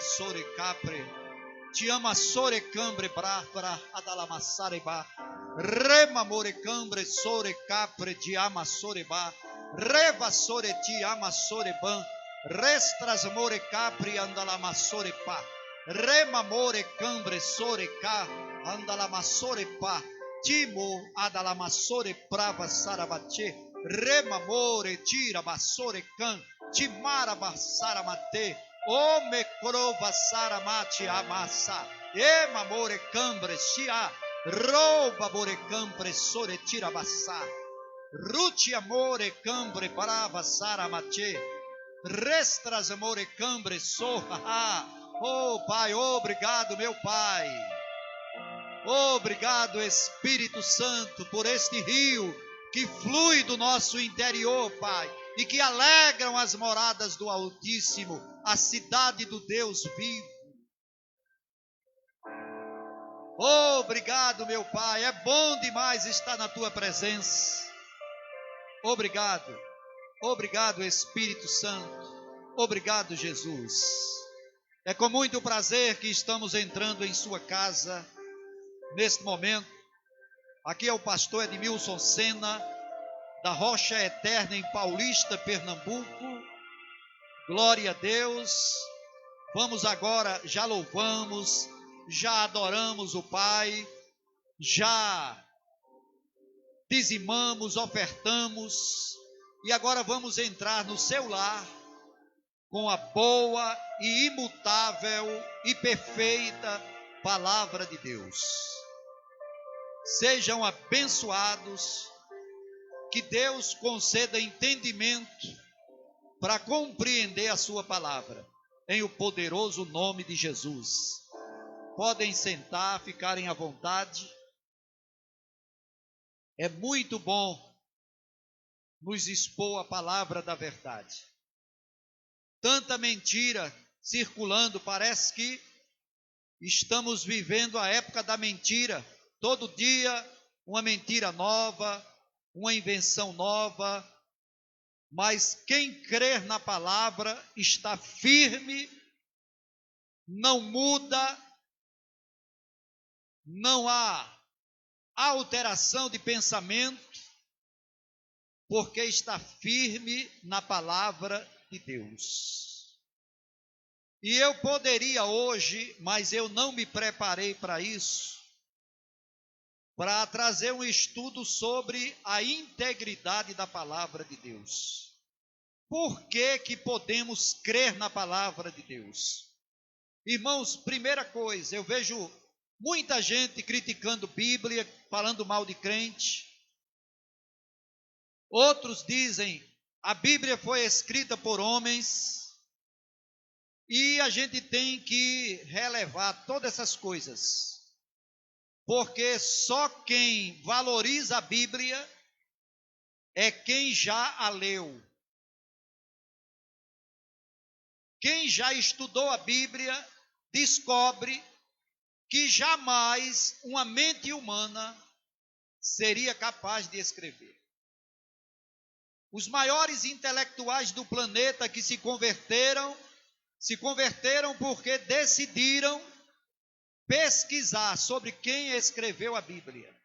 sore capre. Te ama sore cambre brafra adalamassare ba. Rema more cambre sore capre te ama sore ba. Reva sore te ama sore ban. Restras more capri andalamassore pa. Rema more cambre sore ca andalamassore pa. Timo adalamassore prava sarabate. Rema more tira bassore can. Timara bassara mate. O me crova saramate amassa. E mamore cambre sia. Rouba more cambre sore tira bassa. Ruti amore cambre brava saramate. Restras amore cambre sorra. Oh Pai, obrigado meu Pai. Obrigado Espírito Santo por este rio que flui do nosso interior, Pai, e que alegram as moradas do Altíssimo, a cidade do Deus vivo. Obrigado, meu Pai, é bom demais estar na Tua presença. Obrigado, obrigado, Espírito Santo, obrigado, Jesus. É com muito prazer que estamos entrando em Sua casa, neste momento. Aqui é o pastor Edmilson Sena, da Rocha Eterna, em Paulista, Pernambuco. Glória a Deus. Vamos agora, já louvamos, já adoramos o Pai, já dizimamos, ofertamos, e agora vamos entrar no seu lar com a boa e imutável e perfeita palavra de Deus. Sejam abençoados, que Deus conceda entendimento para compreender a sua palavra, em o poderoso nome de Jesus. Podem sentar, ficarem à vontade. É muito bom nos expor a palavra da verdade. Tanta mentira circulando, parece que estamos vivendo a época da mentira. Todo dia uma mentira nova, uma invenção nova, mas quem crer na palavra está firme, não muda, não há alteração de pensamento, porque está firme na palavra de Deus. E eu poderia hoje, mas eu não me preparei para isso, para trazer um estudo sobre a integridade da palavra de Deus. Por que que podemos crer na palavra de Deus? Irmãos, primeira coisa, eu vejo muita gente criticando Bíblia, falando mal de crente. Outros dizem, a Bíblia foi escrita por homens, e a gente tem que relevar todas essas coisas. Porque só quem valoriza a Bíblia é quem já a leu. Quem já estudou a Bíblia descobre que jamais uma mente humana seria capaz de escrever. Os maiores intelectuais do planeta que se converteram porque decidiram pesquisar sobre quem escreveu a Bíblia.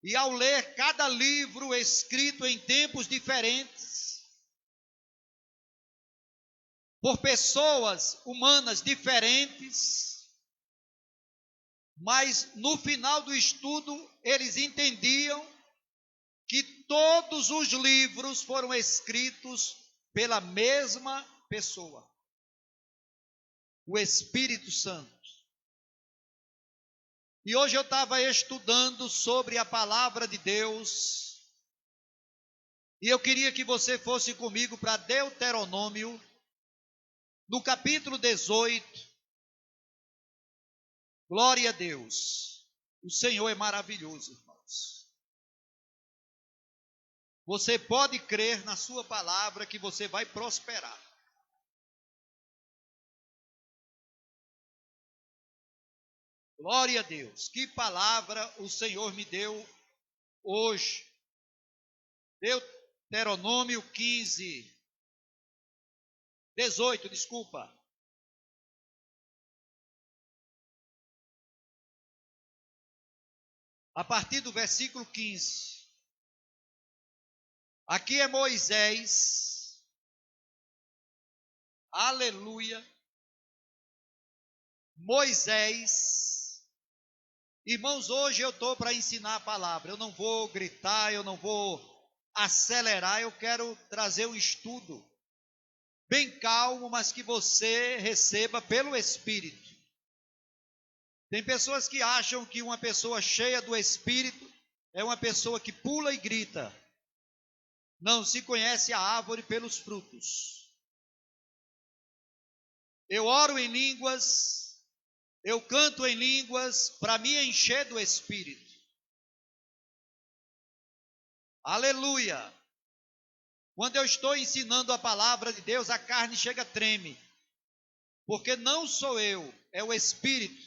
E ao ler cada livro escrito em tempos diferentes, por pessoas humanas diferentes, mas no final do estudo eles entendiam que todos os livros foram escritos pela mesma pessoa, o Espírito Santo. E hoje eu estava estudando sobre a palavra de Deus, e eu queria que você fosse comigo para Deuteronômio, no capítulo 18. Glória a Deus. O Senhor é maravilhoso, irmãos. Você pode crer na sua palavra que você vai prosperar. Glória a Deus. Que palavra o Senhor me deu hoje. Deuteronômio 18, desculpa. a partir do versículo 15. Aqui é Moisés, aleluia, Moisés. Irmãos, hoje eu estou para ensinar a palavra, eu não vou gritar, eu não vou acelerar, eu quero trazer um estudo bem calmo, mas que você receba pelo Espírito. Tem pessoas que acham que uma pessoa cheia do Espírito é uma pessoa que pula e grita. Não se conhece a árvore pelos frutos. Eu oro em línguas, eu canto em línguas para me encher do Espírito. Aleluia! Quando eu estou ensinando a palavra de Deus, a carne chega treme. Porque não sou eu, é o Espírito.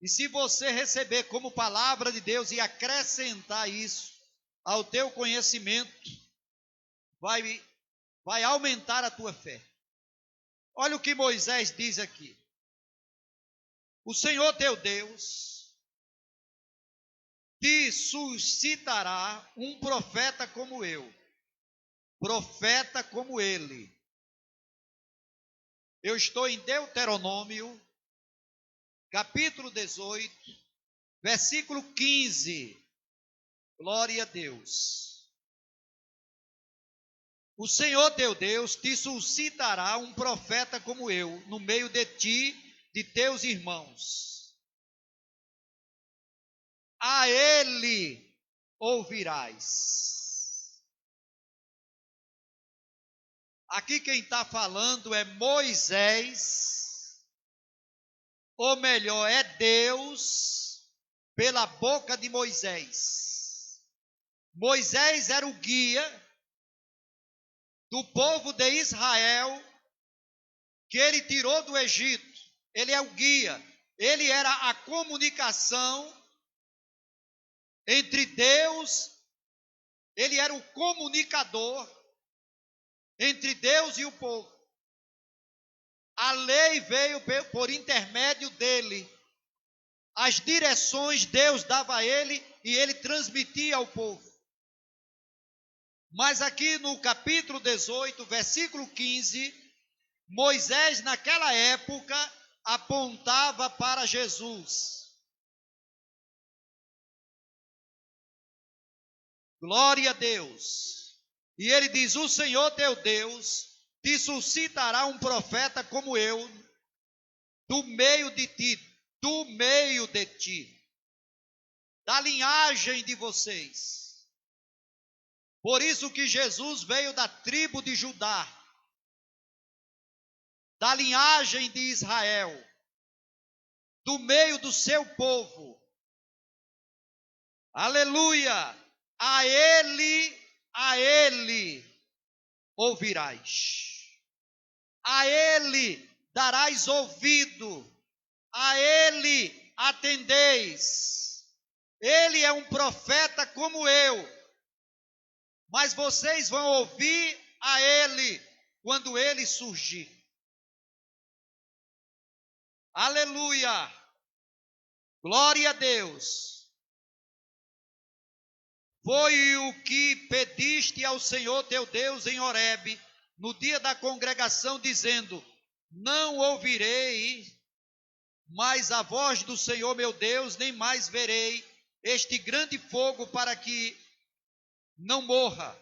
E se você receber como palavra de Deus e acrescentar isso ao teu conhecimento, vai aumentar a tua fé. Olha o que Moisés diz aqui. O Senhor teu Deus te suscitará um profeta como eu, profeta como ele. Eu estou em Deuteronômio, capítulo 18, versículo 15. Glória a Deus. O Senhor teu Deus te suscitará um profeta como eu, no meio de ti, de teus irmãos. A ele ouvirás. Aqui quem está falando é Moisés, ou melhor, é Deus, pela boca de Moisés. Moisés era o guia do povo de Israel, que ele tirou do Egito. Ele é o guia, ele era a comunicação entre Deus, ele era o comunicador entre Deus e o povo. A lei veio por intermédio dele, as direções Deus dava a ele e ele transmitia ao povo. Mas aqui no capítulo 18, versículo 15, Moisés naquela época apontava para Jesus. Glória a Deus. E ele diz: o Senhor teu Deus te suscitará um profeta como eu, do meio de ti, da linhagem de vocês. Por isso que Jesus veio da tribo de Judá, da linhagem de Israel, do meio do seu povo. Aleluia! A ele ouvirás. A ele darás ouvido. A ele atendeis. Ele é um profeta como eu. Mas vocês vão ouvir a ele quando ele surgir. Aleluia! Glória a Deus! Foi o que pediste ao Senhor teu Deus em Horebe, no dia da congregação, dizendo: não ouvirei mais a voz do Senhor meu Deus, nem mais verei este grande fogo para que não morra.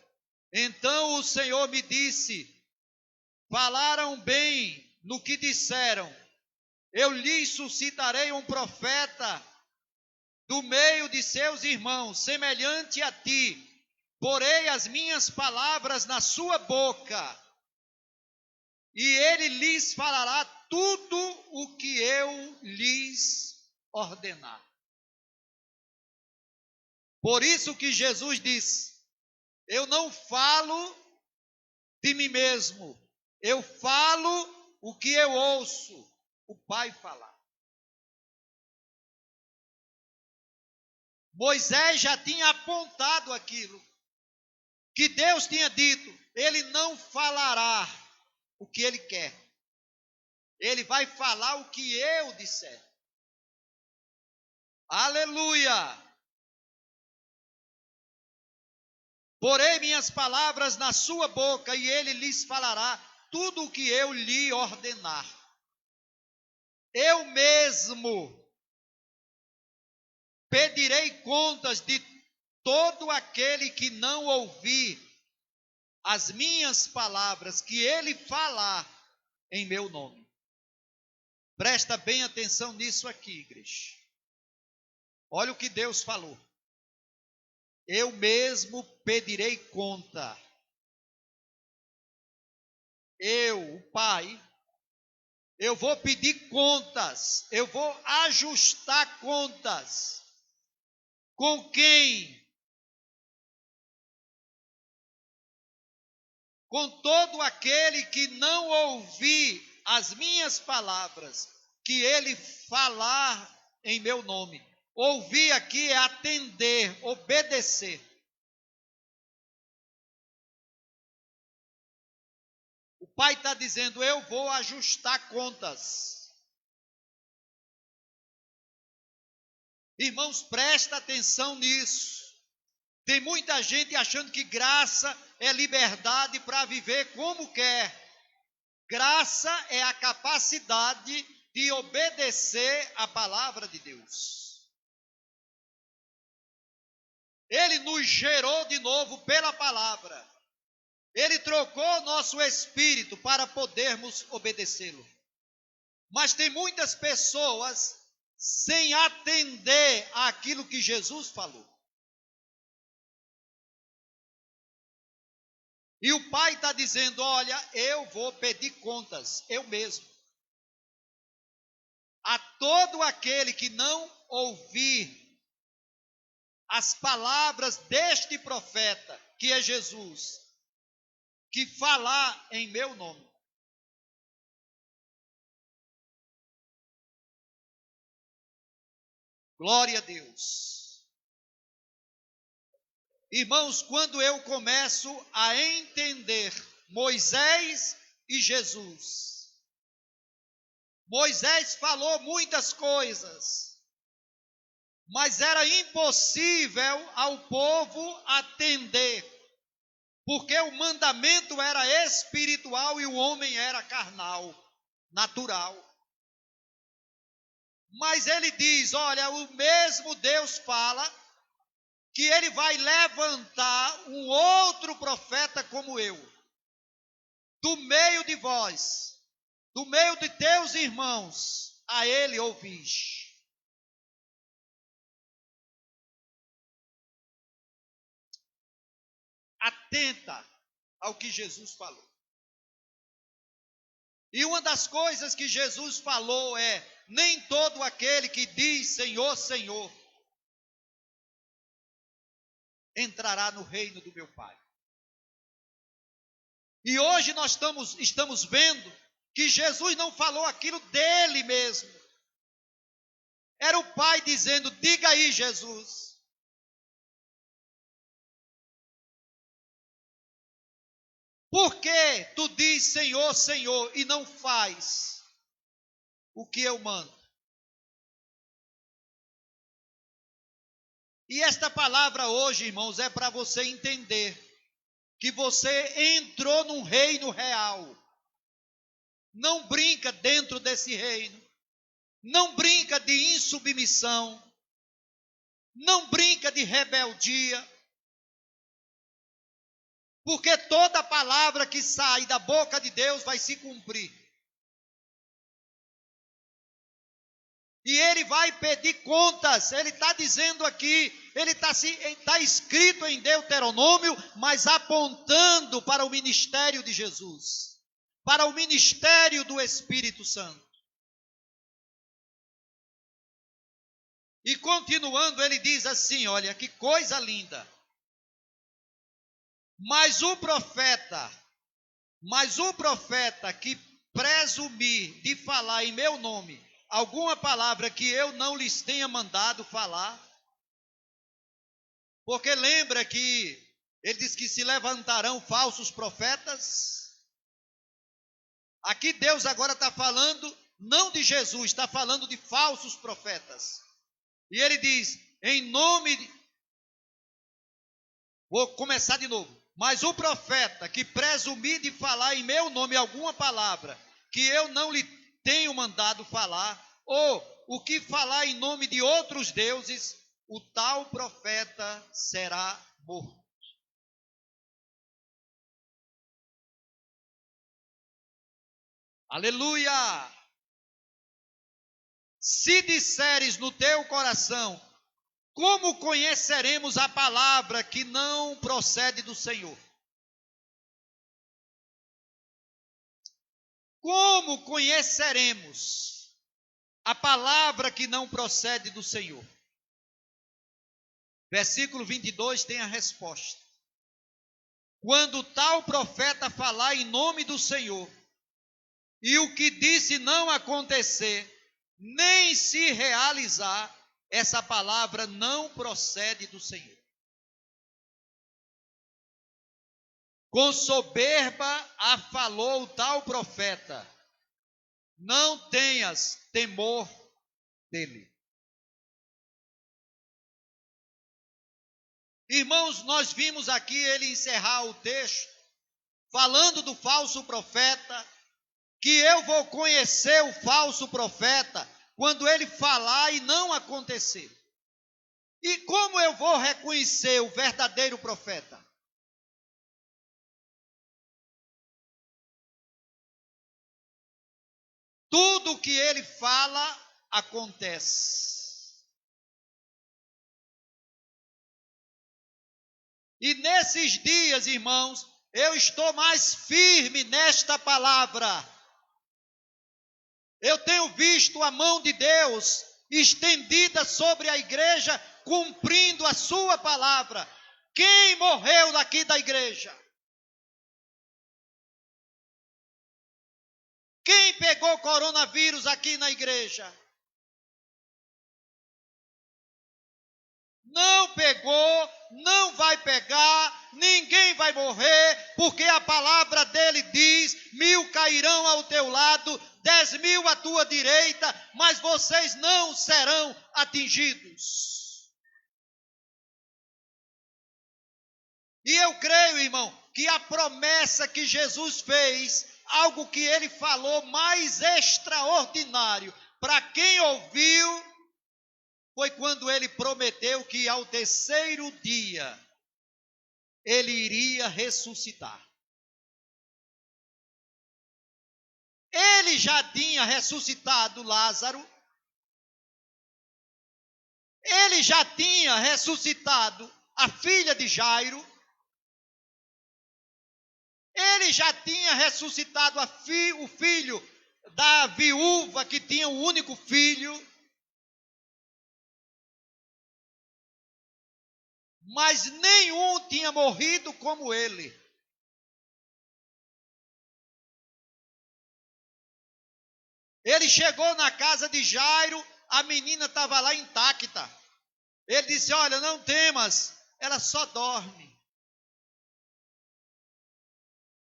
Então o Senhor me disse: falaram bem no que disseram, eu lhes suscitarei um profeta do meio de seus irmãos, semelhante a ti, porei as minhas palavras na sua boca, e ele lhes falará tudo o que eu lhes ordenar. Por isso que Jesus diz: eu não falo de mim mesmo, eu falo o que eu ouço o Pai falar. Moisés já tinha apontado aquilo que Deus tinha dito: ele não falará o que ele quer, ele vai falar o que eu disser. Aleluia! Porei minhas palavras na sua boca e ele lhes falará tudo o que eu lhe ordenar. Eu mesmo pedirei contas de todo aquele que não ouvir as minhas palavras que ele falar em meu nome. Presta bem atenção nisso aqui, igreja. Olha o que Deus falou. Eu mesmo pedirei conta. Eu, o Pai, eu vou pedir contas. Eu vou ajustar contas. Com quem? Com todo aquele que não ouvir as minhas palavras, que ele falar em meu nome. Ouvir aqui é atender, obedecer. O Pai está dizendo, eu vou ajustar contas. Irmãos, presta atenção nisso. Tem muita gente achando que graça é liberdade para viver como quer. Graça é a capacidade de obedecer a palavra de Deus. Ele nos gerou de novo pela palavra. Ele trocou nosso espírito para podermos obedecê-lo. Mas tem muitas pessoas sem atender àquilo que Jesus falou. E o Pai está dizendo, olha, eu vou pedir contas, eu mesmo. A todo aquele que não ouvir as palavras deste profeta, que é Jesus, que falar em meu nome. Glória a Deus. Irmãos, quando eu começo a entender Moisés e Jesus, Moisés falou muitas coisas, mas era impossível ao povo atender, porque o mandamento era espiritual e o homem era carnal, natural. Mas ele diz, olha, o mesmo Deus fala que ele vai levantar um outro profeta como eu, do meio de vós, do meio de teus irmãos, a ele ouvis. Atenta ao que Jesus falou. E uma das coisas que Jesus falou é, nem todo aquele que diz Senhor, Senhor, entrará no reino do meu Pai. E hoje nós estamos vendo que Jesus não falou aquilo dele mesmo. Era o Pai dizendo, diga aí, Jesus. Por que tu diz Senhor, Senhor e não faz o que eu mando? E esta palavra hoje, irmãos, é para você entender que você entrou num reino real. Não brinca dentro desse reino. Não brinca de insubmissão. Não brinca de rebeldia. Porque toda palavra que sai da boca de Deus vai se cumprir. E ele vai pedir contas. Ele está dizendo aqui, ele está escrito em Deuteronômio, mas apontando para o ministério de Jesus, para o ministério do Espírito Santo. E continuando, ele diz assim, olha, que coisa linda. Mas o profeta que presumir de falar em meu nome, alguma palavra que eu não lhes tenha mandado falar, porque lembra que ele diz que se levantarão falsos profetas. Aqui Deus agora está falando, não de Jesus, está falando de falsos profetas. E ele diz, vou começar de novo. Mas o profeta que presumir de falar em meu nome alguma palavra que eu não lhe tenho mandado falar, ou o que falar em nome de outros deuses, o tal profeta será morto. Aleluia! Se disseres no teu coração, como conheceremos a palavra que não procede do Senhor? Como conheceremos a palavra que não procede do Senhor? Versículo 22 tem a resposta. Quando tal profeta falar em nome do Senhor, e o que disse não acontecer, nem se realizar, essa palavra não procede do Senhor. Com soberba a falou tal profeta, não tenhas temor dele. Irmãos, nós vimos aqui ele encerrar o texto, falando do falso profeta, que eu vou conhecer o falso profeta quando ele falar e não acontecer. E como eu vou reconhecer o verdadeiro profeta? Tudo que ele fala acontece. E nesses dias, irmãos, eu estou mais firme nesta palavra. Eu tenho visto a mão de Deus estendida sobre a igreja, cumprindo a sua palavra. Quem morreu daqui da igreja? Quem pegou coronavírus aqui na igreja? Não pegou, não vai pegar, ninguém vai morrer, porque a palavra dele diz: 1000 cairão ao teu lado, 10.000 à tua direita, mas vocês não serão atingidos. E eu creio, irmão, que a promessa que Jesus fez, algo que ele falou mais extraordinário, para quem ouviu, foi quando ele prometeu que ao terceiro dia ele iria ressuscitar. Ele já tinha ressuscitado Lázaro, ele já tinha ressuscitado a filha de Jairo, ele já tinha ressuscitado o filho da viúva que tinha um único filho, mas nenhum tinha morrido como ele. Ele chegou na casa de Jairo, a menina estava lá intacta. Ele disse: olha, não temas, ela só dorme.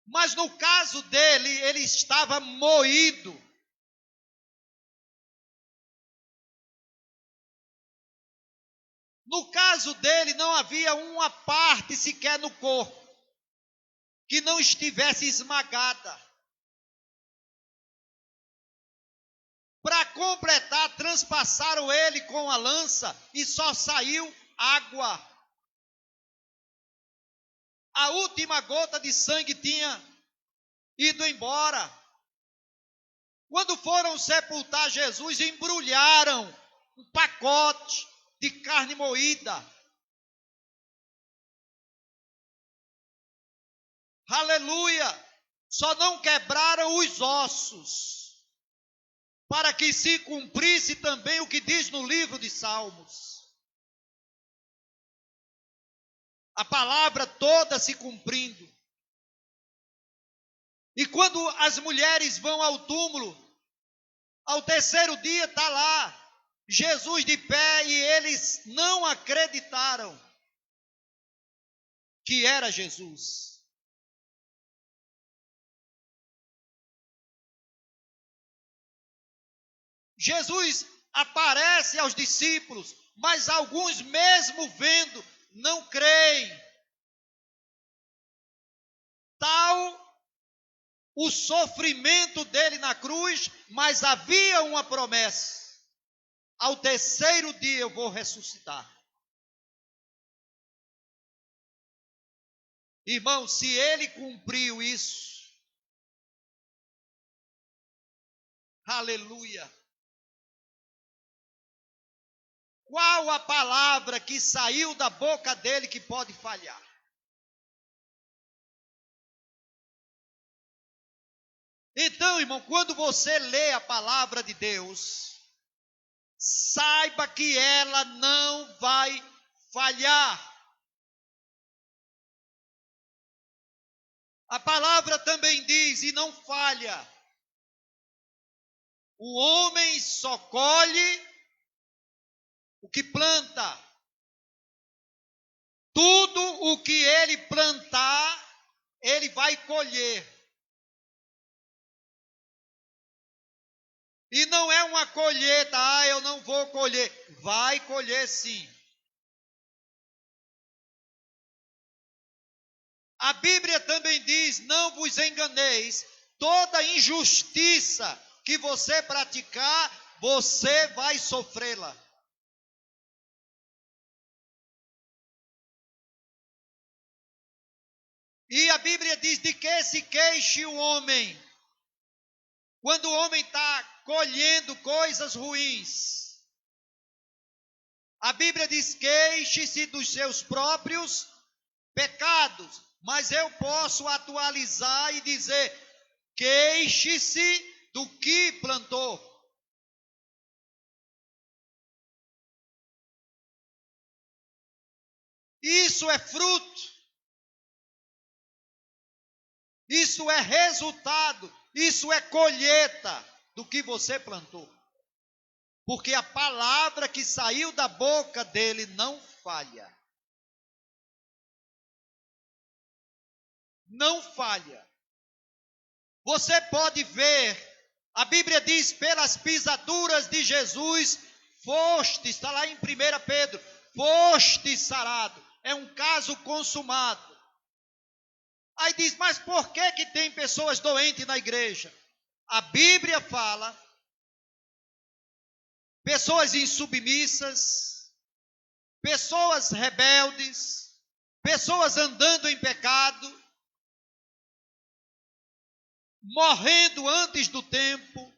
Mas no caso dele, ele estava moído. No caso dele, não havia uma parte sequer no corpo que não estivesse esmagada. Para completar, transpassaram ele com a lança e só saiu água. A última gota de sangue tinha ido embora. Quando foram sepultar Jesus, embrulharam um pacote de carne moída. Aleluia! Só não quebraram os ossos, para que se cumprisse também o que diz no livro de Salmos. A palavra toda se cumprindo. E quando as mulheres vão ao túmulo, ao terceiro dia está lá Jesus de pé, e eles não acreditaram que era Jesus. Jesus aparece aos discípulos, Mas alguns, mesmo vendo, não creem. Tal o sofrimento dele na cruz, mas havia uma promessa: ao terceiro dia eu vou ressuscitar. Irmão, se ele cumpriu isso, aleluia. Qual a palavra que saiu da boca dele que pode falhar? Então, irmão, quando você lê a palavra de Deus, saiba que ela não vai falhar. A palavra também diz, e não falha: o homem só colhe o que planta. Tudo o que ele plantar, ele vai colher. E não é uma colheita, eu não vou colher. Vai colher sim. A Bíblia também diz, não vos enganeis, toda injustiça que você praticar, você vai sofrê-la. E a Bíblia diz, de que se queixe o homem? Quando o homem está colhendo coisas ruins. A Bíblia diz, queixe-se dos seus próprios pecados. Mas eu posso atualizar e dizer, queixe-se do que plantou. Isso é fruto. Isso é resultado. Isso é colheita do que você plantou. Porque a palavra que saiu da boca dele não falha. Não falha. Você pode ver, a Bíblia diz, pelas pisaduras de Jesus, foste, está lá em 1 Pedro, foste sarado. É um caso consumado. Aí diz, mas por que tem pessoas doentes na igreja? A Bíblia fala, pessoas insubmissas, pessoas rebeldes, pessoas andando em pecado, morrendo antes do tempo,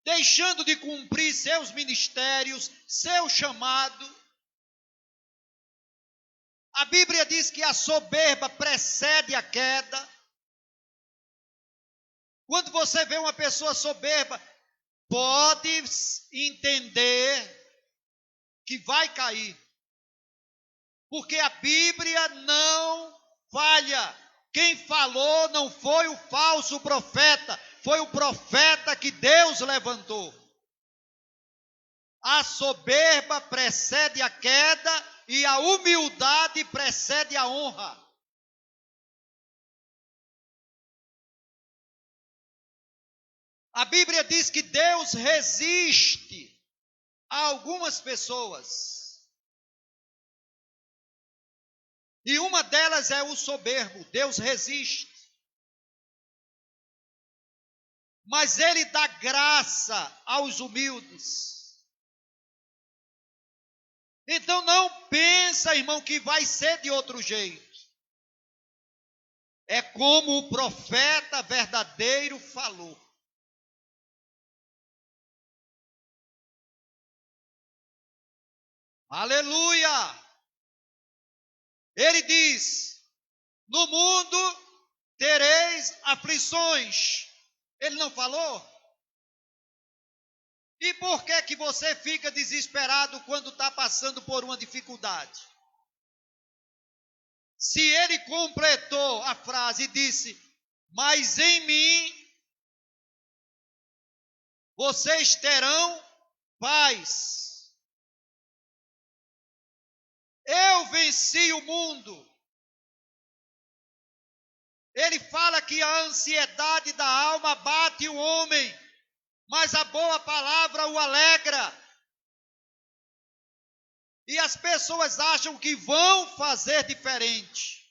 deixando de cumprir seus ministérios, seu chamado. A Bíblia diz que a soberba precede a queda. Quando você vê uma pessoa soberba, pode entender que vai cair. Porque a Bíblia não falha. Quem falou não foi o falso profeta, foi o profeta que Deus levantou. A soberba precede a queda e a humildade precede a honra. A Bíblia diz que Deus resiste a algumas pessoas. E uma delas é o soberbo. Deus resiste. Mas Ele dá graça aos humildes. Então não pensa, irmão, que vai ser de outro jeito. É como o profeta verdadeiro falou. Aleluia! Ele diz, no mundo tereis aflições. Ele não falou? E por que você fica desesperado quando está passando por uma dificuldade? Se ele completou a frase e disse, mas em mim vocês terão paz. Eu venci o mundo. Ele fala que a ansiedade da alma bate o homem, mas a boa palavra o alegra. E as pessoas acham que vão fazer diferente.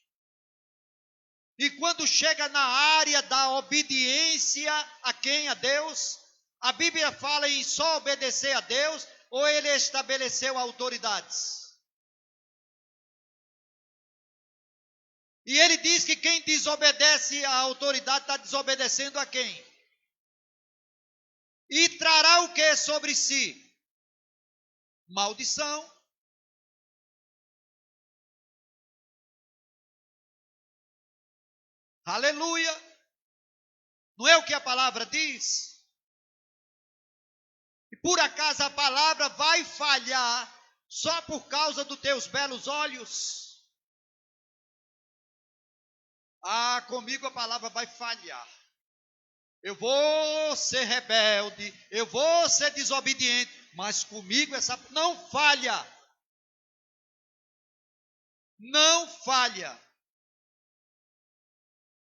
E quando chega na área da obediência a quem? A Deus, a Bíblia fala em só obedecer a Deus, ou ele estabeleceu autoridades? E ele diz que quem desobedece à autoridade está desobedecendo a quem? E trará o que sobre si? Maldição. Aleluia. Não é o que a palavra diz? E por acaso a palavra vai falhar só por causa dos teus belos olhos? Ah, comigo a palavra vai falhar. Eu vou ser rebelde, eu vou ser desobediente, mas comigo essa não falha. Não falha.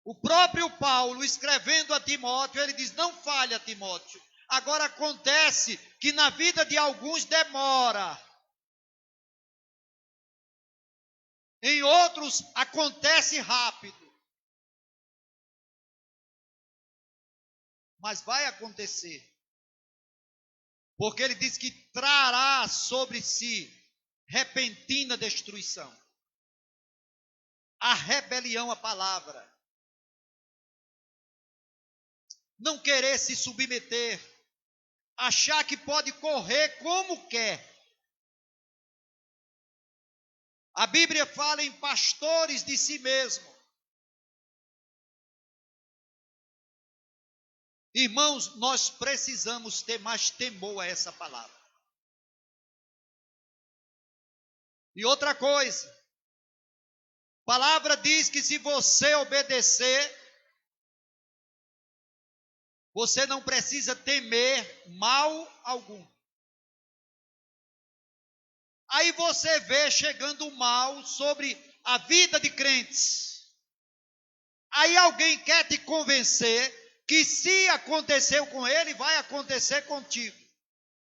O próprio Paulo, escrevendo a Timóteo, ele diz: não falha, Timóteo. Agora acontece que na vida de alguns demora. Em outros acontece rápido. Mas vai acontecer. Porque ele diz que trará sobre si repentina destruição. A rebelião à palavra. Não querer se submeter. Achar que pode correr como quer. A Bíblia fala em pastores de si mesmo. Irmãos, nós precisamos ter mais temor a essa palavra. E outra coisa, a palavra diz que se você obedecer, você não precisa temer mal algum. Aí você vê chegando mal sobre a vida de crentes. Aí alguém quer te convencer que se aconteceu com ele, vai acontecer contigo.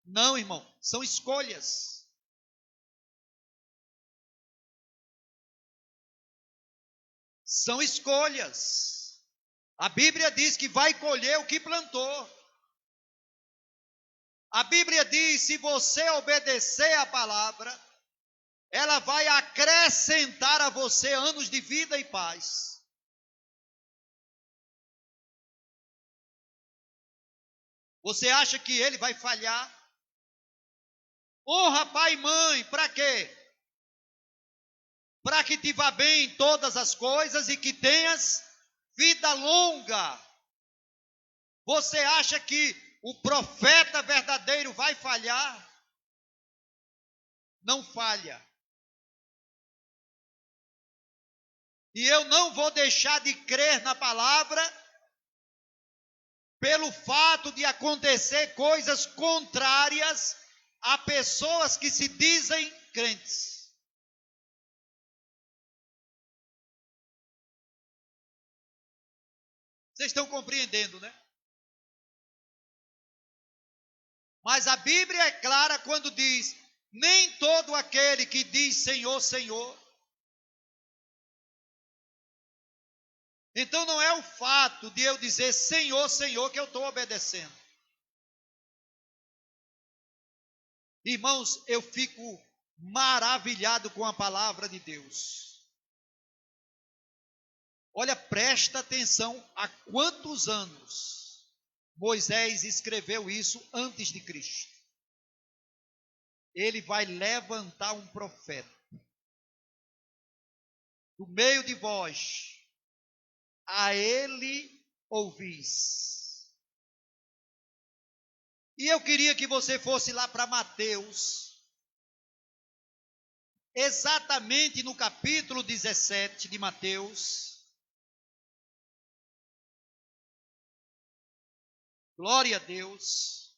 Não, irmão, são escolhas. São escolhas. A Bíblia diz que vai colher o que plantou. A Bíblia diz: se você obedecer a palavra, ela vai acrescentar a você anos de vida e paz. Você acha que ele vai falhar? Honra pai e mãe, para quê? Para que te vá bem em todas as coisas e que tenhas vida longa. Você acha que o profeta verdadeiro vai falhar? Não falha. E eu não vou deixar de crer na palavra pelo fato de acontecer coisas contrárias a pessoas que se dizem crentes. Vocês estão compreendendo, né? Mas a Bíblia é clara quando diz: nem todo aquele que diz Senhor, Senhor. Então não é o fato de eu dizer Senhor, Senhor que eu estou obedecendo. Irmãos, eu fico maravilhado com a palavra de Deus. Olha, presta atenção há quantos anos Moisés escreveu isso antes de Cristo. Ele vai levantar um profeta do meio de vós, a ele ouvis. E eu queria que você fosse lá para Mateus, exatamente no capítulo 17 de Mateus. Glória a Deus.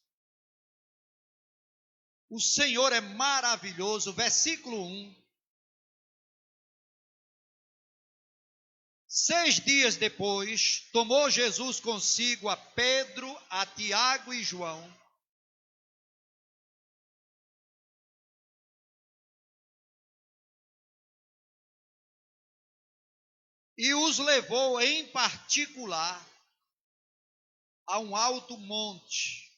O Senhor é maravilhoso. Versículo 1. 6 dias depois, tomou Jesus consigo a Pedro, a Tiago e João, e os levou em particular a um alto monte.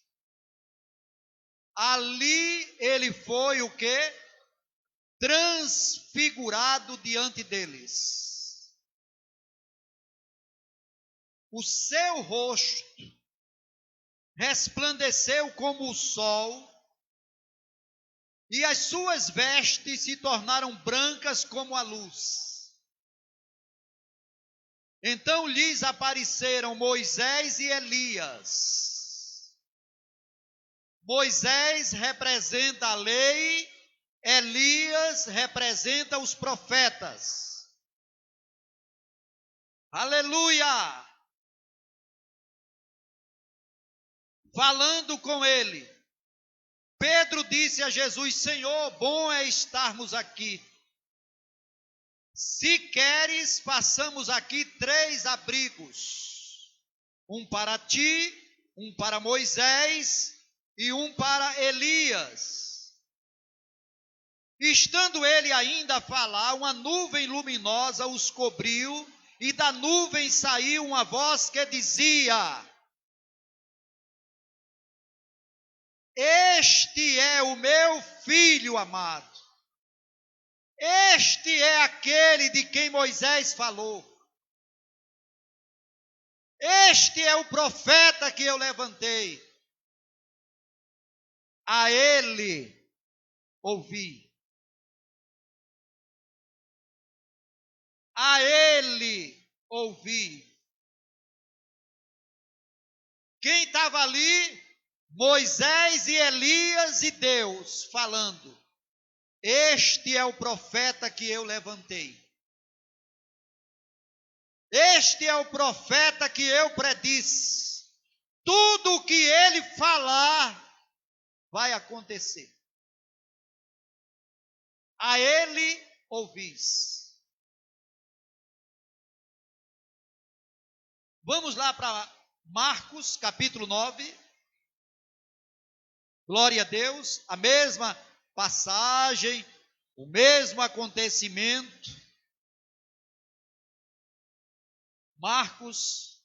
Ali ele foi o quê? Transfigurado diante deles. O seu rosto resplandeceu como o sol, e as suas vestes se tornaram brancas como a luz. Então lhes apareceram Moisés e Elias. Moisés representa a lei, Elias representa os profetas. Aleluia! Falando com ele, Pedro disse a Jesus: Senhor, bom é estarmos aqui. Se queres, façamos aqui 3 abrigos: um para ti, um para Moisés e um para Elias. Estando ele ainda a falar, uma nuvem luminosa os cobriu, e da nuvem saiu uma voz que dizia: Este é o meu filho amado. Este é aquele de quem Moisés falou. Este é o profeta que eu levantei. A ele ouvi. A ele ouvi. Quem estava ali? Moisés e Elias e Deus falando. Este é o profeta que eu levantei. Este é o profeta que eu predisse. Tudo o que ele falar vai acontecer. A ele ouvis. Vamos lá para Marcos, capítulo 9. Glória a Deus. A mesma passagem, o mesmo acontecimento. Marcos,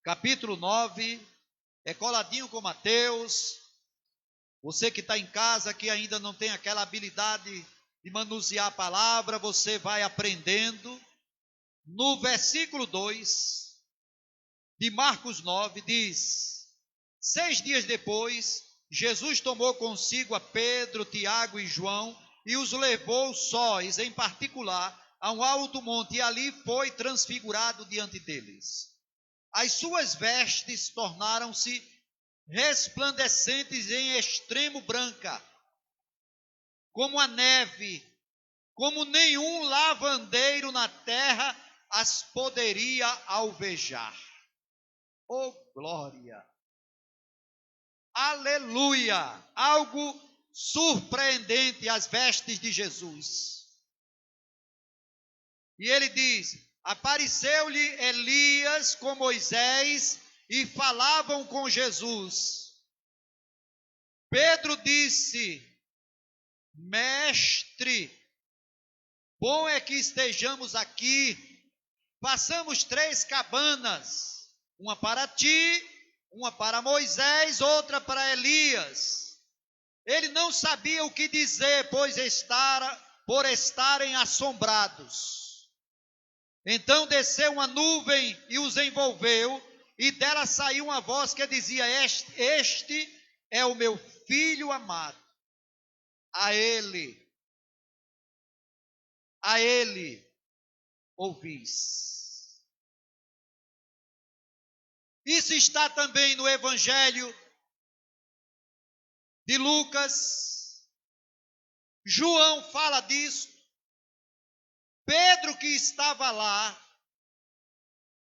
capítulo 9, é coladinho com Mateus. Você que está em casa, que ainda não tem aquela habilidade de manusear a palavra, você vai aprendendo. No versículo 2 de Marcos 9, diz: 6 dias depois, Jesus tomou consigo a Pedro, Tiago e João e os levou sós, em particular, a um alto monte, e ali foi transfigurado diante deles. As suas vestes tornaram-se resplandecentes em extremo branca, como a neve, como nenhum lavandeiro na terra as poderia alvejar. Oh, glória! Aleluia! Algo surpreendente as vestes de Jesus. E ele diz: apareceu-lhe Elias com Moisés e falavam com Jesus. Pedro disse: Mestre, bom é que estejamos aqui. Façamos 3 cabanas, uma para ti, uma para Moisés, outra para Elias. Ele não sabia o que dizer, por estarem assombrados. Então desceu uma nuvem e os envolveu, e dela saiu uma voz que dizia: Este é o meu filho amado. A ele ouvis. Isso está também no Evangelho de Lucas. João fala disso. Pedro, que estava lá,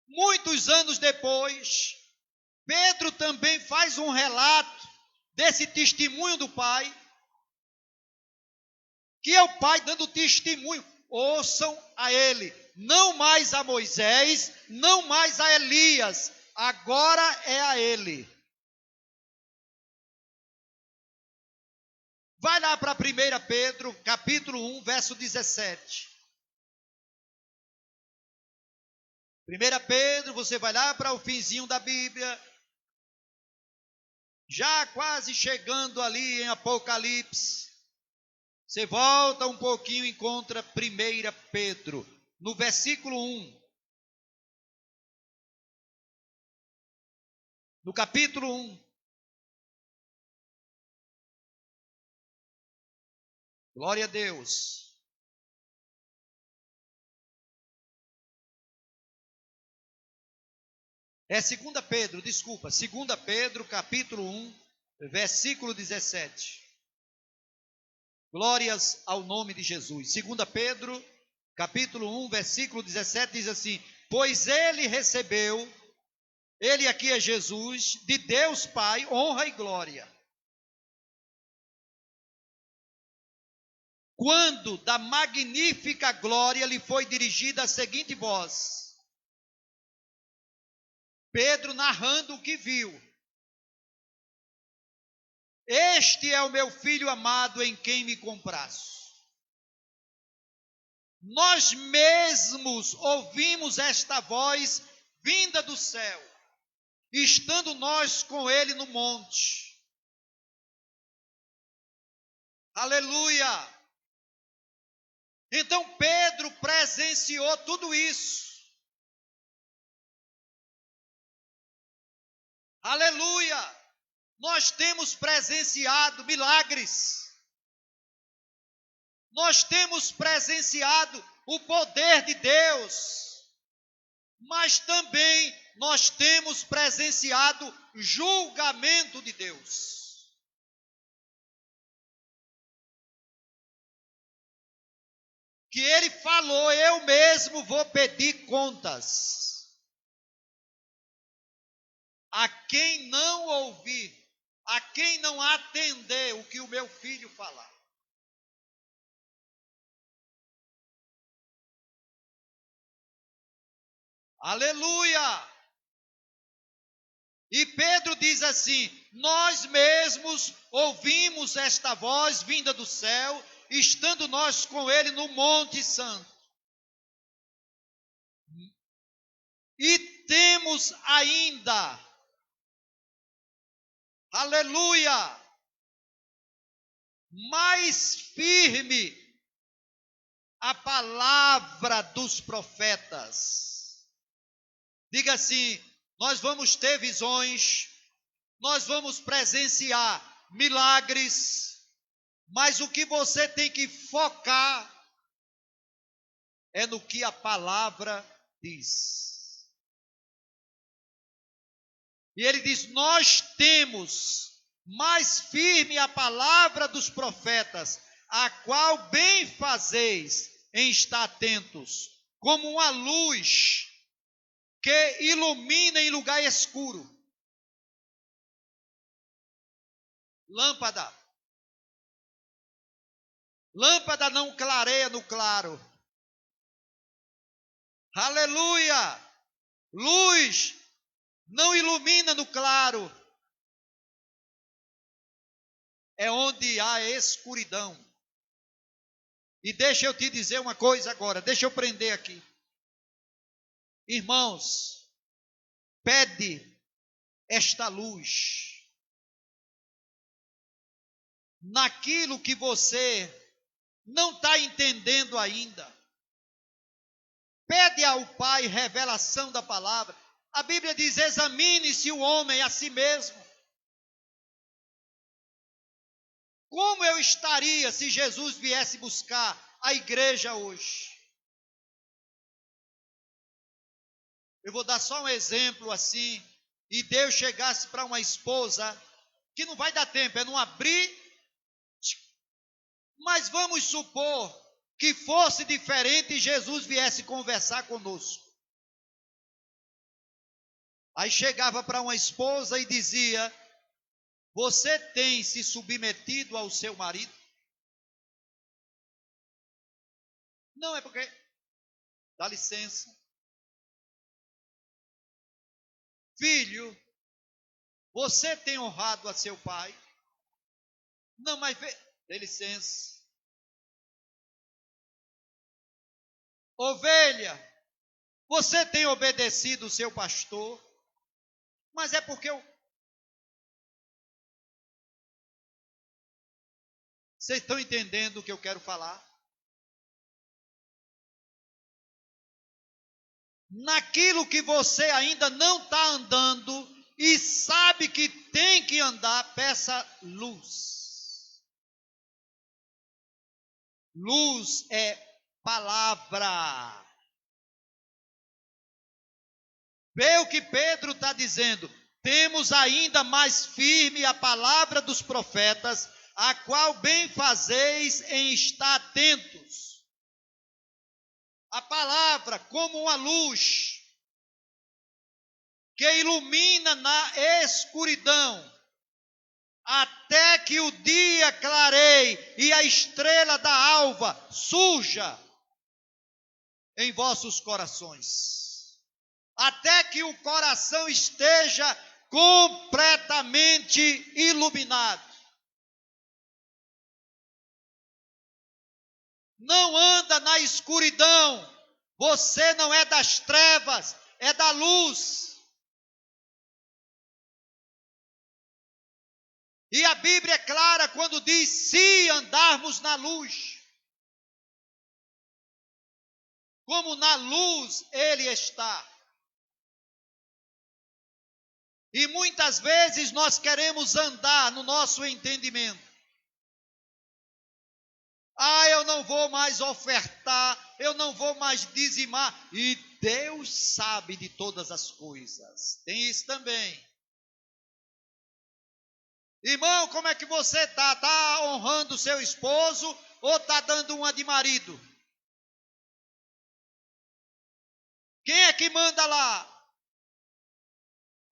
muitos anos depois, Pedro também faz um relato desse testemunho do Pai, que é o Pai dando testemunho. Ouçam a ele, não mais a Moisés, não mais a Elias, agora é a ele. Vai lá para 1 Pedro, capítulo 1, verso 17. 1 Pedro, você vai lá para o finzinho da Bíblia, já quase chegando ali em Apocalipse. Você volta um pouquinho e encontra 1 Pedro, no versículo 1. No capítulo 1. Glória a Deus. É 2 Pedro, desculpa, 2 Pedro, capítulo 1, versículo 17. Glórias ao nome de Jesus. 2 Pedro, capítulo 1, versículo 17, diz assim: pois ele recebeu, ele aqui é Jesus, de Deus Pai, honra e glória. Quando da magnífica glória lhe foi dirigida a seguinte voz. Pedro narrando o que viu. Este é o meu filho amado em quem me comprazo. Nós mesmos ouvimos esta voz vinda do céu, estando nós com ele no monte. Aleluia! Então Pedro presenciou tudo isso. Aleluia! Nós temos presenciado milagres. Nós temos presenciado o poder de Deus. Mas também nós temos presenciado julgamento de Deus. Que ele falou, eu mesmo vou pedir contas. A quem não ouvir, a quem não atender o que o meu filho falar. Aleluia! E Pedro diz assim: nós mesmos ouvimos esta voz vinda do céu, estando nós com ele no Monte Santo. E temos ainda, aleluia, mais firme a palavra dos profetas. Diga assim: nós vamos ter visões, nós vamos presenciar milagres, mas o que você tem que focar é no que a palavra diz. E ele diz: nós temos mais firme a palavra dos profetas, a qual bem fazeis em estar atentos, como uma luz que ilumina em lugar escuro. Lâmpada. Lâmpada não clareia no claro. Aleluia! Luz não ilumina no claro. É onde há escuridão. E deixa eu te dizer uma coisa agora, deixa eu prender aqui. Irmãos, pede esta luz naquilo que você não está entendendo ainda. Pede ao Pai revelação da palavra. A Bíblia diz: examine-se o homem a si mesmo. Como eu estaria se Jesus viesse buscar a igreja hoje? Eu vou dar só um exemplo assim, e Deus chegasse para uma esposa, que não vai dar tempo, é não abrir, mas vamos supor que fosse diferente e Jesus viesse conversar conosco. Aí chegava para uma esposa e dizia: você tem se submetido ao seu marido? Não, é porque, dá licença. Filho, você tem honrado a seu pai? Não, mas dê licença. Ovelha, Você tem obedecido o seu pastor, mas é porque vocês estão entendendo o que eu quero falar? Naquilo que você ainda não está andando e sabe que tem que andar, peça luz. Luz é palavra. Vê o que Pedro está dizendo. Temos ainda mais firme a palavra dos profetas, a qual bem fazeis em estar atentos. A palavra como uma luz que ilumina na escuridão, até que o dia clareie e a estrela da alva surja em vossos corações. Até que o coração esteja completamente iluminado. Não anda na escuridão. Você não é das trevas, é da luz. E a Bíblia é clara quando diz: se andarmos na luz, como na luz Ele está. E muitas vezes nós queremos andar no nosso entendimento. Eu não vou mais ofertar, eu não vou mais dizimar. E Deus sabe de todas as coisas. Tem isso também. Irmão, como é que você está? Está honrando o seu esposo ou está dando uma de marido? Quem é que manda lá?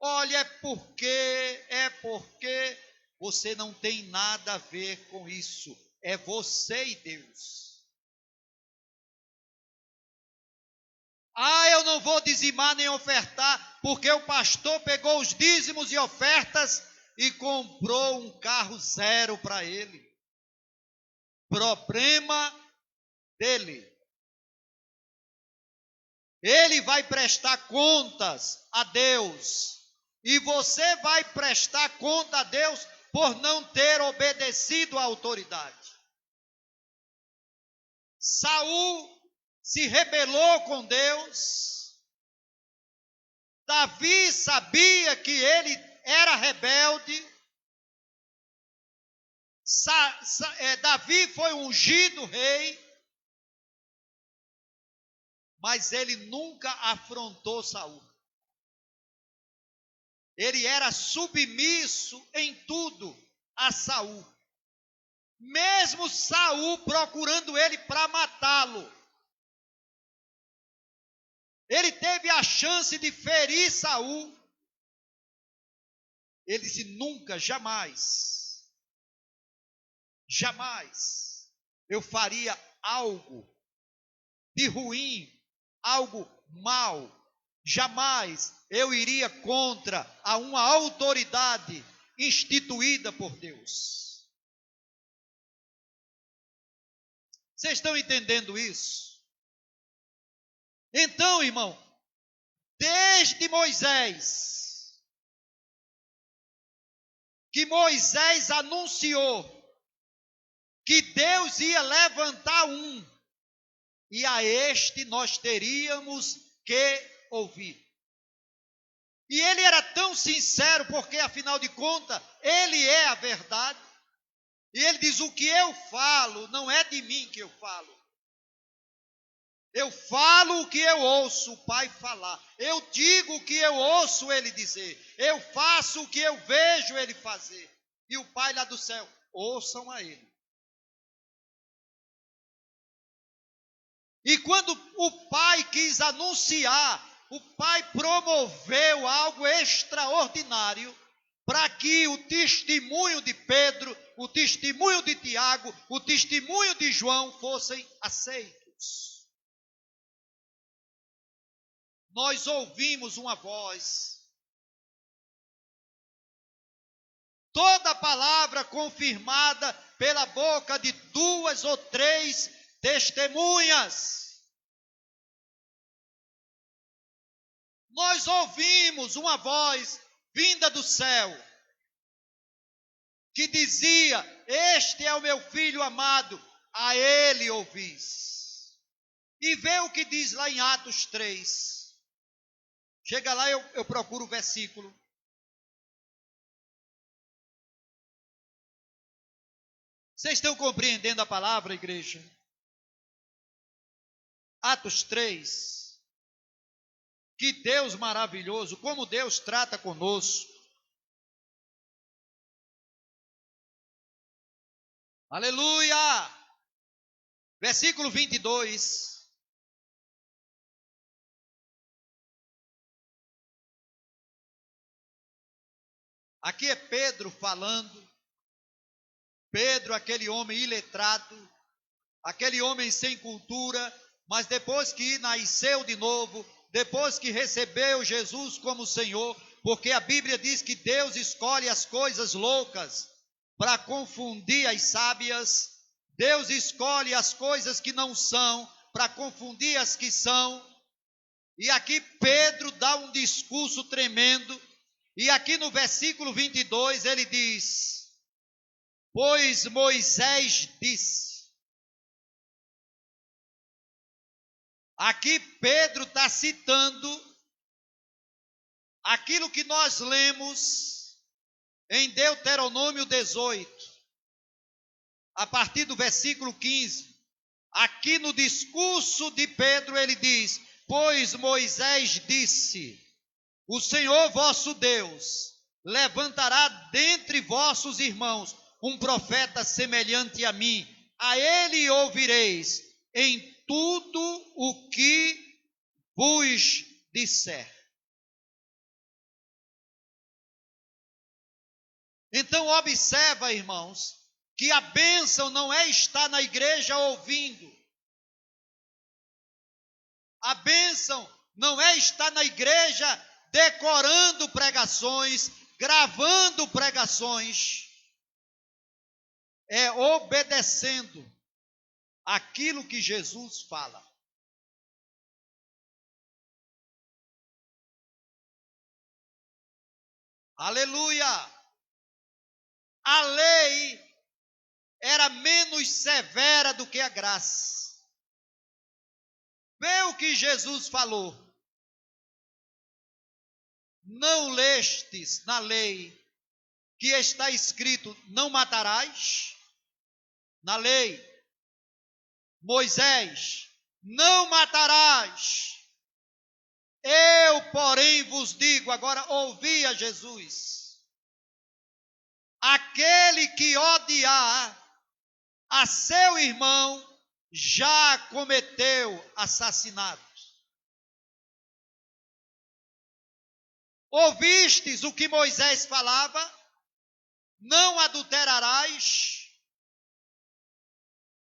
Olha, é porque você não tem nada a ver com isso. É você e Deus. Eu não vou dizimar nem ofertar, porque o pastor pegou os dízimos e ofertas e comprou um carro zero para ele. Problema dele. Ele vai prestar contas a Deus. E você vai prestar conta a Deus por não ter obedecido à autoridade. Saul se rebelou com Deus. Davi sabia que ele era rebelde. Davi foi ungido rei. Mas ele nunca afrontou Saul. Ele era submisso em tudo a Saul. Mesmo Saul procurando ele para matá-lo. Ele teve a chance de ferir Saul. Ele disse: nunca, jamais eu faria algo de ruim, algo mal. Jamais eu iria contra a uma autoridade instituída por Deus. Vocês estão entendendo isso? Então, irmão, desde Moisés, que Moisés anunciou que Deus ia levantar e a este nós teríamos que ouvir. E ele era tão sincero, porque afinal de contas, ele é a verdade. E ele diz: o que eu falo, não é de mim que eu falo. Eu falo o que eu ouço o Pai falar. Eu digo o que eu ouço ele dizer. Eu faço o que eu vejo ele fazer. E o Pai lá do céu, ouçam a ele. E quando o Pai quis anunciar, o Pai promoveu algo extraordinário para que o testemunho de Pedro, o testemunho de Tiago, o testemunho de João fossem aceitos. Nós ouvimos uma voz. Toda palavra confirmada pela boca de 2 ou 3 testemunhas. nós ouvimos uma voz vinda do céu, que dizia: este é o meu filho amado, a ele ouvis. E vê o que diz lá em Atos 3. Chega lá, eu procuro o versículo. Vocês estão compreendendo a palavra, igreja? Atos 3. Que Deus maravilhoso, como Deus trata conosco. Aleluia! Versículo 22. Aqui é Pedro falando. Pedro, aquele homem iletrado, aquele homem sem cultura, mas depois que nasceu de novo, depois que recebeu Jesus como Senhor, porque a Bíblia diz que Deus escolhe as coisas loucas para confundir as sábias, Deus escolhe as coisas que não são para confundir as que são. E aqui Pedro dá um discurso tremendo, e aqui no versículo 22 ele diz: pois Moisés disse. Aqui Pedro está citando aquilo que nós lemos em Deuteronômio 18, a partir do versículo 15. Aqui no discurso de Pedro ele diz: pois Moisés disse, o Senhor vosso Deus levantará dentre vossos irmãos um profeta semelhante a mim, a ele ouvireis em tudo o que vos disser. Então observa, irmãos, que a bênção não é estar na igreja ouvindo. A bênção não é estar na igreja decorando pregações, gravando pregações. É obedecendo aquilo que Jesus fala. Aleluia! A lei era menos severa do que a graça. Vê o que Jesus falou. Não lestes na lei que está escrito: não matarás? Na lei, Moisés: não matarás. Eu, porém, vos digo, agora ouvi a Jesus: aquele que odiar a seu irmão já cometeu assassinato. Ouvistes o que Moisés falava? Não adulterarás.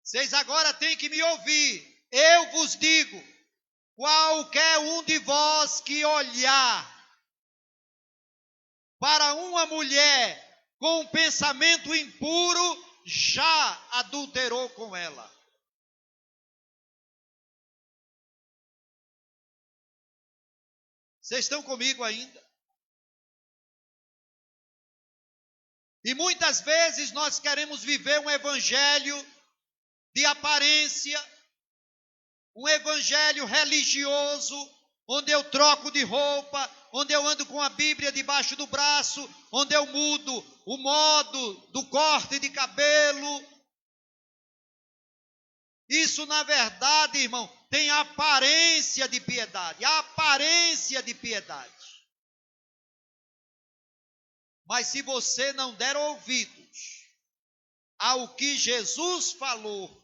Vocês agora têm que me ouvir. Eu vos digo: qualquer um de vós que olhar para uma mulher com um pensamento impuro, já adulterou com ela. Vocês estão comigo ainda? E muitas vezes nós queremos viver um evangelho de aparência, um evangelho religioso, onde eu troco de roupa, onde eu ando com a Bíblia debaixo do braço, onde eu mudo o modo do corte de cabelo. Isso, na verdade, irmão, tem aparência de piedade, aparência de piedade. Mas se você não der ouvidos ao que Jesus falou,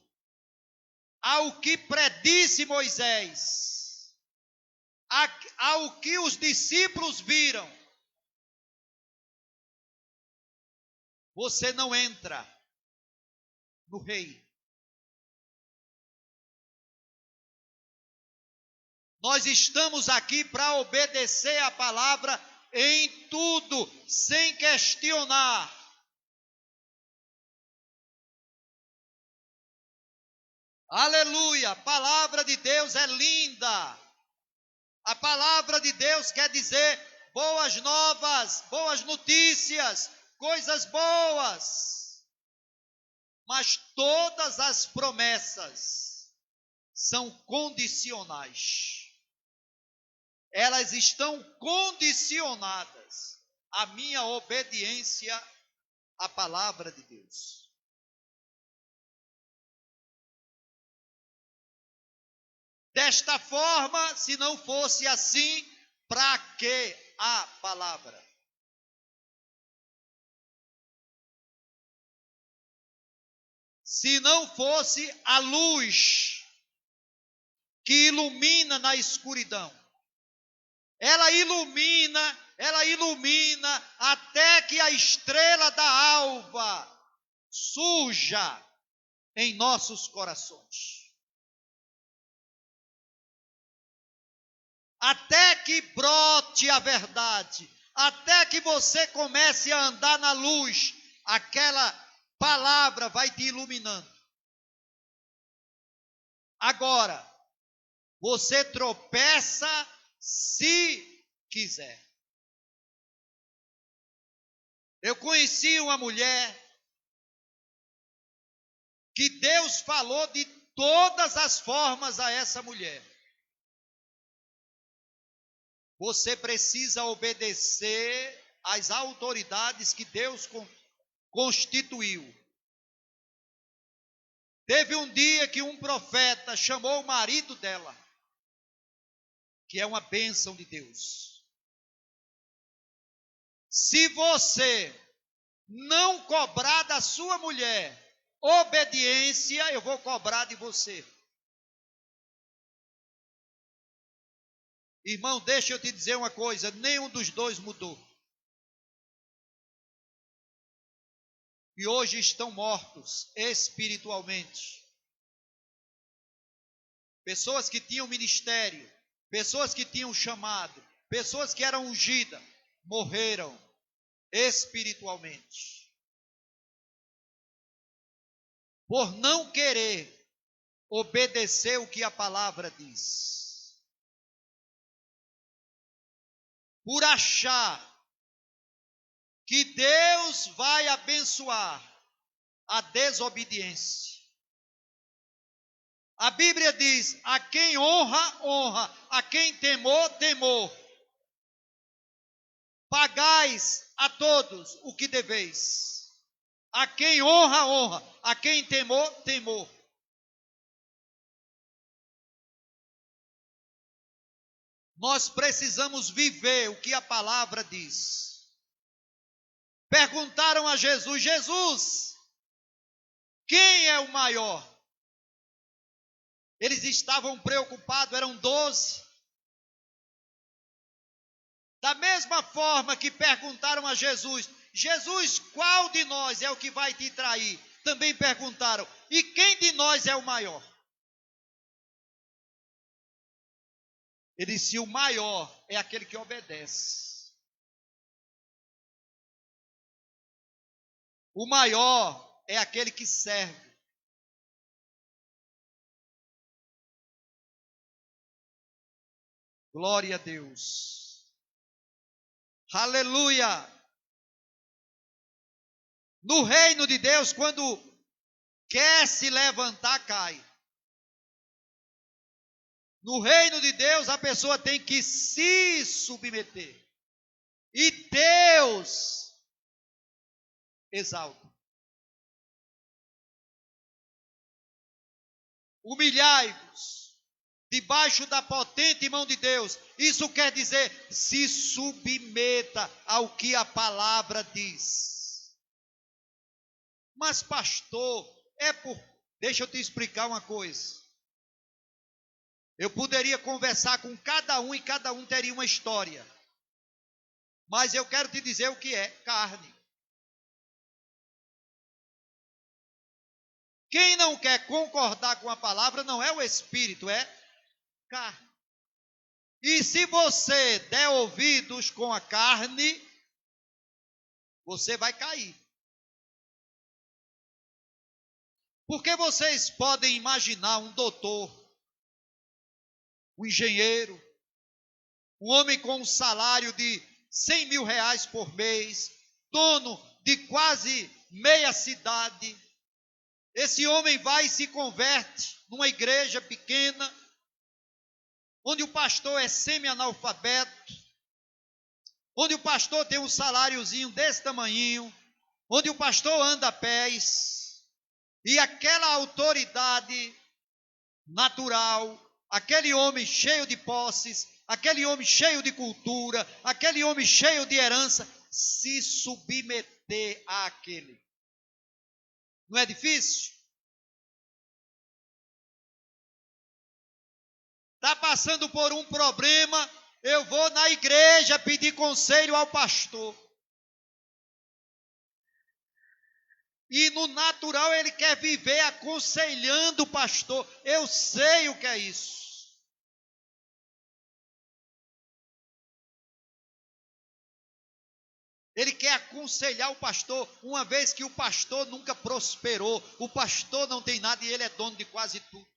ao que predisse Moisés, ao que os discípulos viram, você não entra no rei. Nós estamos aqui para obedecer a palavra em tudo, sem questionar. Aleluia, a palavra de Deus é linda. A palavra de Deus quer dizer boas novas, boas notícias, coisas boas. Mas todas as promessas são condicionais. Elas estão condicionadas à minha obediência à palavra de Deus. Desta forma, se não fosse assim, para que a palavra? Se não fosse a luz que ilumina na escuridão, ela ilumina até que a estrela da alva surja em nossos corações. Até que brote a verdade, até que você comece a andar na luz, aquela palavra vai te iluminando. Agora, você tropeça se quiser. Eu conheci uma mulher que Deus falou de todas as formas a essa mulher. Você precisa obedecer às autoridades que Deus constituiu. Teve um dia que um profeta chamou o marido dela, que é uma bênção de Deus. Se você não cobrar da sua mulher obediência, eu vou cobrar de você. Irmão, deixa eu te dizer uma coisa, nenhum dos dois mudou. E hoje estão mortos espiritualmente. Pessoas que tinham ministério, pessoas que tinham chamado, pessoas que eram ungidas, morreram espiritualmente. Por não querer obedecer o que a palavra diz. Por achar que Deus vai abençoar a desobediência. A Bíblia diz: a quem honra, honra, a quem temor, temor. Pagais a todos o que deveis. A quem honra, honra, a quem temor, temor. Nós precisamos viver o que a palavra diz. Perguntaram a Jesus: Jesus, quem é o maior? Eles estavam preocupados, eram 12. Da mesma forma que perguntaram a Jesus: Jesus, qual de nós é o que vai te trair? Também perguntaram: e quem de nós é o maior? Ele disse: o maior é aquele que obedece. O maior é aquele que serve. Glória a Deus. Aleluia. No reino de Deus, quando quer se levantar, cai. No reino de Deus, a pessoa tem que se submeter. E Deus exalta. Humilhai-vos debaixo da potente mão de Deus. Isso quer dizer, se submeta ao que a palavra diz. Mas pastor, deixa eu te explicar uma coisa. Eu poderia conversar com cada um e cada um teria uma história. Mas eu quero te dizer o que é carne. Quem não quer concordar com a palavra não é o espírito, é carne. E se você der ouvidos com a carne, você vai cair. Porque vocês podem imaginar um doutor, um engenheiro, um homem com um salário de 100 mil reais por mês, dono de quase meia cidade. Esse homem vai e se converte numa igreja pequena, onde o pastor é semi-analfabeto, onde o pastor tem um saláriozinho desse tamanhinho, onde o pastor anda a pés, e aquela autoridade natural, aquele homem cheio de posses, aquele homem cheio de cultura, aquele homem cheio de herança, se submeter àquele. Não é difícil? Está passando por um problema, eu vou na igreja pedir conselho ao pastor. E no natural ele quer viver aconselhando o pastor. Eu sei o que é isso. Ele quer aconselhar o pastor, uma vez que o pastor nunca prosperou, o pastor não tem nada e ele é dono de quase tudo.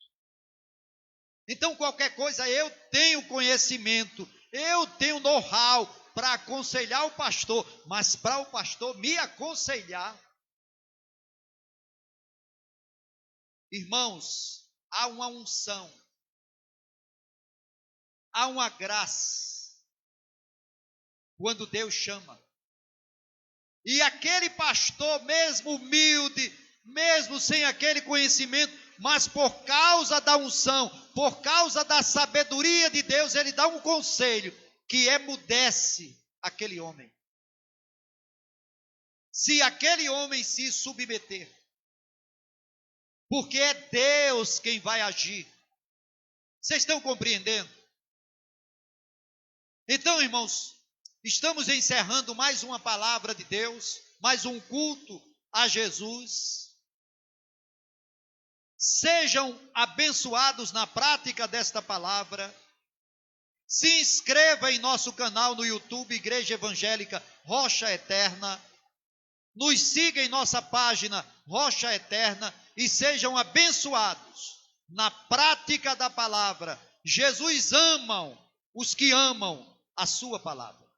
Então qualquer coisa eu tenho conhecimento, eu tenho know-how para aconselhar o pastor, mas para o pastor me aconselhar, irmãos, há uma unção, há uma graça, quando Deus chama. E aquele pastor, mesmo humilde, mesmo sem aquele conhecimento, mas por causa da unção, por causa da sabedoria de Deus, ele dá um conselho que emudece aquele homem. Se aquele homem se submeter, porque é Deus quem vai agir. Vocês estão compreendendo? Então, irmãos, estamos encerrando mais uma palavra de Deus, mais um culto a Jesus. Sejam abençoados na prática desta palavra. Se inscreva em nosso canal no YouTube, Igreja Evangélica Rocha Eterna. Nos siga em nossa página Rocha Eterna e sejam abençoados na prática da palavra. Jesus ama os que amam a sua palavra.